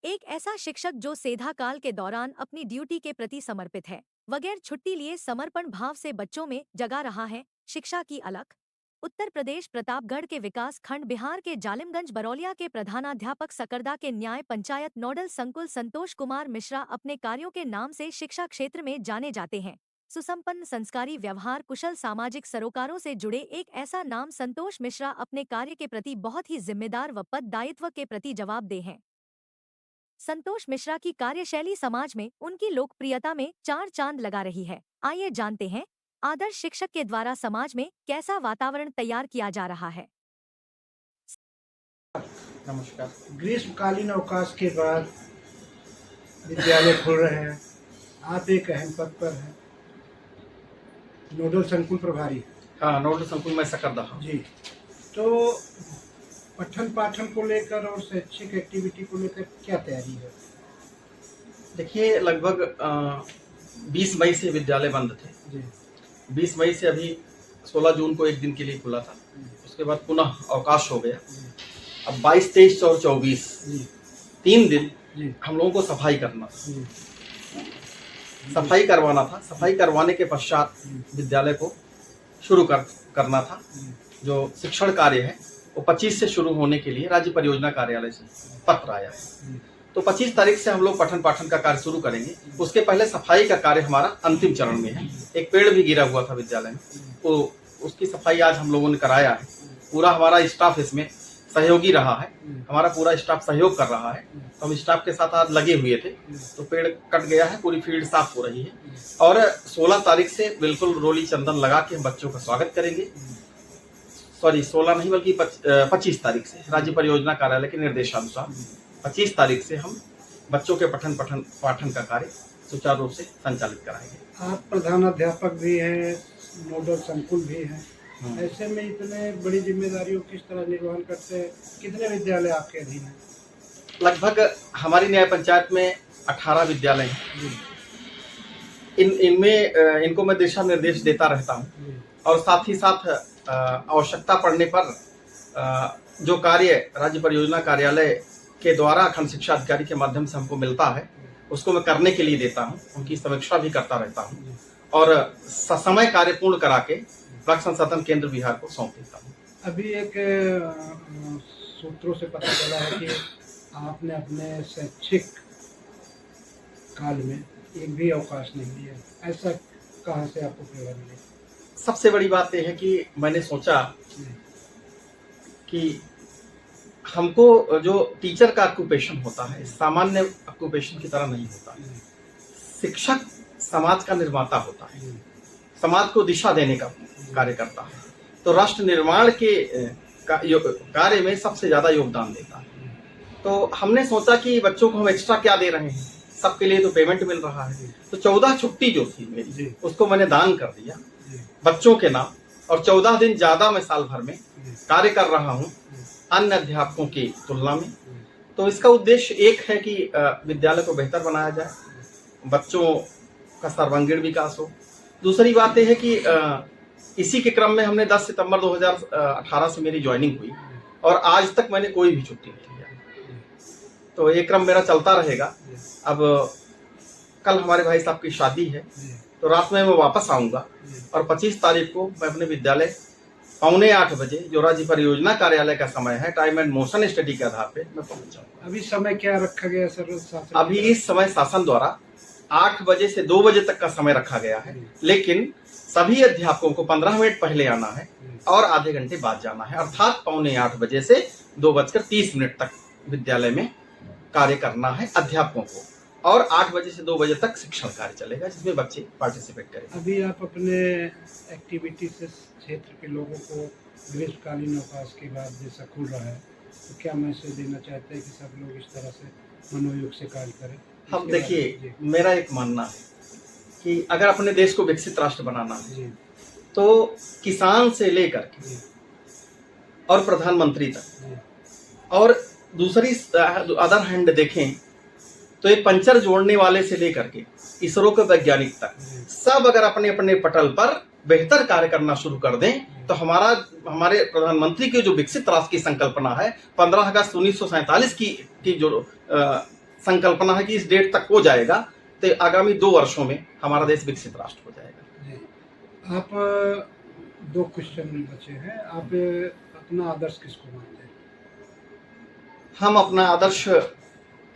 एक ऐसा शिक्षक जो सेधा काल के दौरान अपनी ड्यूटी के प्रति समर्पित है, बगैर छुट्टी लिए समर्पण भाव से बच्चों में जगा रहा है शिक्षा की अलख। उत्तर प्रदेश प्रतापगढ़ के विकास खंड, बिहार के जालिमगंज बरौलिया के प्रधानाध्यापक, सकरदा के न्याय पंचायत नोडल संकुल संतोष कुमार मिश्रा अपने कार्यों के नाम से शिक्षा क्षेत्र में जाने जाते हैं। सुसंपन्न, संस्कारी, व्यवहार कुशल, सामाजिक सरोकारों से जुड़े एक ऐसा नाम संतोष मिश्रा अपने कार्य के प्रति बहुत ही जिम्मेदार व पद दायित्व के प्रति जवाबदेह हैं। संतोष मिश्रा की कार्यशैली समाज में उनकी लोकप्रियता में चार चांद लगा रही है। आइए जानते हैं आदर्श शिक्षक के द्वारा समाज में कैसा वातावरण तैयार किया जा रहा है। नमस्कार। ग्रीष्मकालीन अवकाश के बाद विद्यालय खुल रहे हैं। आप एक अहम पद पर हैं, नोडल संकुल प्रभारी। हाँ, नोडल संकुल में सकरदा हूँ। जी, तो पठन पाठन को लेकर और शैक्षिक एक्टिविटी को लेकर क्या तैयारी है? देखिए, लगभग 20 मई से विद्यालय बंद थे। जी 20 मई से अभी 16 जून को एक दिन के लिए खुला था। उसके बाद पुनः अवकाश हो गया। अब 22, 23 और 24 जी 3 दिन जी हम लोगों को सफाई करना था। जी सफाई करवाना था। सफाई करवाने के पश्चात विद्यालय को शुरू करना था। जो शिक्षण कार्य है वो 25 से शुरू होने के लिए राज्य परियोजना कार्यालय से पत्र आया है। तो 25 तारीख से हम लोग पठन पाठन का कार्य शुरू करेंगे। उसके पहले सफाई का कार्य हमारा अंतिम चरण में है। एक पेड़ भी गिरा हुआ था विद्यालय में, तो उसकी सफाई आज हम लोगों ने कराया है। पूरा हमारा स्टाफ इसमें सहयोगी रहा है। हमारा पूरा स्टाफ सहयोग कर रहा है। तो हम स्टाफ के साथ आज लगे हुए थे। तो पेड़ कट गया है, पूरी फील्ड साफ हो रही है। और 16 तारीख से बिल्कुल रोली चंदन लगा के हम बच्चों का स्वागत करेंगे। सॉरी, 16 नहीं बल्कि 25 तारीख से राज्य परियोजना कार्यालय के निर्देशानुसार 25 तारीख से हम बच्चों के पठन पाठन का कार्य सुचारू रूप से संचालित कराएंगे। आप प्रधानाध्यापक भी हैं, नोडल संकुल भी हैं। ऐसे में इतने बड़ी जिम्मेदारियों किस तरह निर्वहन करते हैं? कितने विद्यालय आपके अधीन हैं? लगभग हमारी न्याय पंचायत में 18 विद्यालय हैं। इनमें इनको मैं दिशा निर्देश देता रहता हूँ। और साथ ही साथ आवश्यकता पड़ने पर जो कार्य राज्य परियोजना कार्यालय के द्वारा खंड शिक्षा अधिकारी के माध्यम से हमको मिलता है, उसको मैं करने के लिए देता हूँ। उनकी समीक्षा भी करता रहता हूँ और ससमय कार्य पूर्ण करा के ब्लॉक संसाधन केंद्र बिहार को सौंप देता हूँ। अभी एक सूत्रों से पता चला है कि आपने अपने शैक्षिक काल में एक भी अवकाश नहीं लिया। ऐसा कहाँ से आपको प्रेरणा मिली? सबसे बड़ी बात यह है कि मैंने सोचा कि हमको जो टीचर का ऑक्यूपेशन होता है सामान्य ऑक्यूपेशन की तरह नहीं होता है। शिक्षक समाज का निर्माता होता है, समाज को दिशा देने का कार्य करता है। तो राष्ट्र निर्माण के कार्य में सबसे ज्यादा योगदान देता है। तो हमने सोचा कि बच्चों को हम एक्स्ट्रा क्या दे रहे हैं, सबके लिए तो पेमेंट मिल रहा है। तो 14 छुट्टी जो थी मेरी उसको मैंने दान कर दिया बच्चों के नाम। और 14 दिन ज्यादा मैं साल भर में कार्य कर रहा हूँ अन्य अध्यापकों की तुलना में। तो इसका उद्देश्य एक है कि विद्यालय को बेहतर बनाया जाए, बच्चों का सर्वांगीण विकास हो। दूसरी बात यह है कि इसी के क्रम में हमने 10 सितंबर 2018 से मेरी ज्वाइनिंग हुई और आज तक मैंने कोई भी छुट्टी नहीं लिया। तो ये क्रम मेरा चलता रहेगा। अब कल हमारे भाई साहब की शादी है, तो रात में मैं वापस आऊंगा और 25 तारीख को मैं अपने विद्यालय 7:45 बजे, जो राज्य परियोजना कार्यालय का समय है, टाइम एंड मोशन स्टडी के आधार पे मैं पहुंच जाऊंगा। अभी समय क्या रखा गया सर शासन? अभी इस समय शासन द्वारा 8 बजे से 2 बजे तक का समय रखा गया है, लेकिन सभी अध्यापकों को 15 मिनट पहले आना है और आधे घंटे बाद जाना है। अर्थात 7:45 बजे से 2:30 तक विद्यालय में कार्य करना है अध्यापकों को। और 8 बजे से 2 बजे तक शिक्षण कार्य चलेगा जिसमें बच्चे पार्टिसिपेट करेंगे। अभी आप अपने एक्टिविटी से क्षेत्र के लोगों को ग्रीष्मकालीन अवकाश के बाद जैसा खुल रहा है, तो क्या मैसेज देना चाहते हैं कि सब लोग इस तरह से मनोयोग से कार्य करें? हम देखिए, मेरा एक मानना है कि अगर अपने देश को विकसित राष्ट्र बनाना है तो किसान से लेकर और प्रधानमंत्री तक, और दूसरी अदर हैंड देखें तो ये पंचर जोड़ने वाले से लेकर के इसरो के वैज्ञानिक तक सब अगर अपने अपने पटल पर बेहतर कार्य करना शुरू कर दें तो हमारे प्रधानमंत्री की जो विकसित राष्ट्र की संकल्पना है 15 अगस्त 1947 की जो संकल्पना है कि इस डेट तक हो जाएगा तो आगामी 2 वर्षों में हमारा देश विकसित राष्ट्र हो जाएगा। जी। आप 2 क्वेश्चन बचे हैं। आप अपना आदर्श किसको मानते हैं? हम अपना आदर्श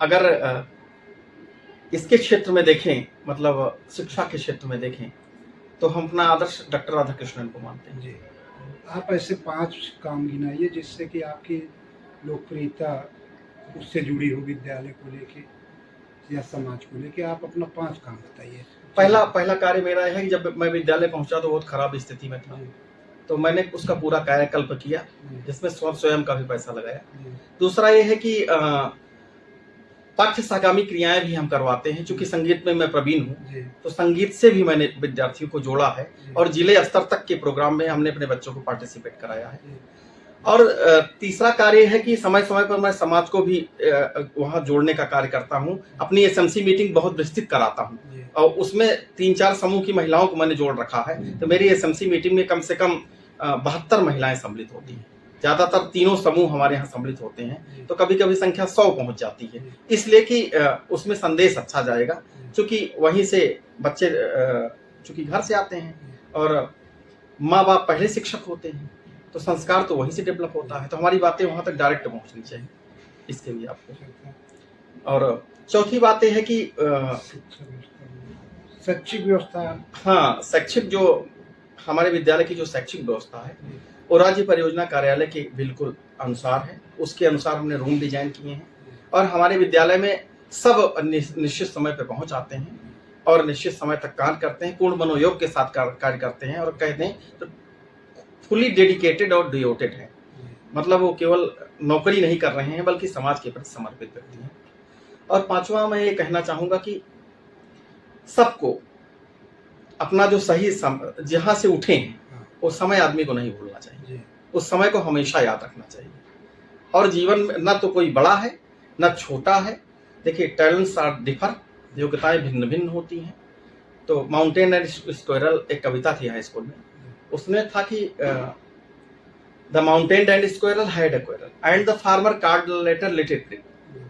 अगर इसके क्षेत्र में देखें, मतलब शिक्षा के क्षेत्र में देखें, तो हम अपना आदर्श डॉक्टर राधाकृष्णन को मानते हैं। जी। आप ऐसे 5 काम गिनाइए जिससे कि आपकी लोकप्रियता उससे जुड़ी हो, विद्यालय को लेके या समाज को लेके। आप अपना 5 काम बताइए। पहला कार्य मेरा है कि जब मैं विद्यालय पहुंचा तो बहुत खराब स्थिति में था, जी, तो मैंने उसका पूरा कायाकल्प किया, जी, जिसमें स्वयं का भी पैसा लगाया। जी, दूसरा ये है कि पाठ्य सागामी क्रियाएं भी हम करवाते हैं। चूंकि संगीत में मैं प्रवीण हूँ, जी, तो संगीत से भी मैंने विद्यार्थियों को जोड़ा है जी, और जिले स्तर तक के प्रोग्राम में हमने अपने बच्चों को पार्टिसिपेट कराया है। जी, और तीसरा कार्य है कि समय समय पर मैं समाज को भी वहाँ जोड़ने का कार्य करता हूँ। अपनी एसएमसी मीटिंग बहुत विस्तृत कराता हूँ जी, और उसमें 3-4 समूह की महिलाओं को मैंने जोड़ रखा है। तो मेरी एसएमसी मीटिंग में कम से कम 72 महिलाएं सम्मिलित होती हैं। ज्यादातर तीनों समूह हमारे यहाँ सम्मिलित होते हैं, तो कभी कभी संख्या 100 पहुंच जाती है, इसलिए कि उसमें संदेश अच्छा जाएगा। क्योंकि वहीं से बच्चे चूंकि घर से आते हैं और माँ बाप पहले शिक्षक होते हैं, तो संस्कार तो वहीं से डेवलप होता है, तो हमारी बातें वहां तक डायरेक्ट पहुंचनी चाहिए, इसके लिए आपको। और चौथी बात यह है कि शैक्षिक व्यवस्था। हाँ, शैक्षिक जो हमारे विद्यालय की जो शैक्षिक व्यवस्था है वो राज्य परियोजना कार्यालय के बिल्कुल अनुसार है। उसके अनुसार हमने रूम डिजाइन किए हैं और हमारे विद्यालय में सब निश्चित समय पर पहुंच आते हैं और निश्चित समय तक कार्य करते हैं, पूर्ण मनोयोग के साथ कार्य करते हैं और कहते हैं तो फुली डेडिकेटेड और डिवोटेड है। मतलब वो केवल नौकरी नहीं कर रहे हैं बल्कि समाज के प्रति समर्पित व्यक्ति हैं। और 5वां मैं ये कहना चाहूंगा कि सबको अपना जो सही जहां से उठे हैं वो समय आदमी को नहीं भूलना चाहिए, उस समय को हमेशा याद रखना चाहिए। और जीवन में न तो कोई बड़ा है न छोटा है। देखिए, टैलेंट्स आर डिफर, योग्यताएं भिन्न भिन्न होती हैं। तो माउंटेन एंड स्क्वायरल एक कविता थी हाई स्कूल में, उसमें था कि the mountain and squirrel had a quarrel and the farmer card later let it drip.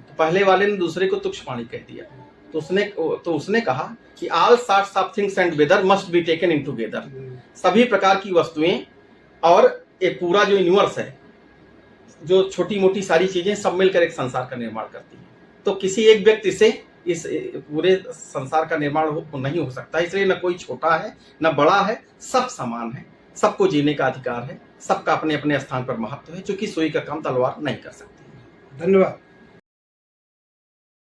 तो पहले वाले ने दूसरे को तुक्ष पानी कह दिया, तो उसने कहा कि all sorts of things and weather must be taken in together. सभी प्रकार की वस्तुएं और एक पूरा जो यूनिवर्स है, जो छोटी मोटी सारी चीजें सब मिलकर एक संसार का निर्माण करती हैं। तो किसी एक व्यक्ति से इस पूरे संसार का निर्माण नहीं हो सकता, इसलिए न कोई छोटा है न बड़ा है, सब समान है, सबको जीने का अधिकार है, सबका अपने अपने स्थान पर महत्व है, क्योंकि सुई का काम तलवार नहीं कर सकती। धन्यवाद।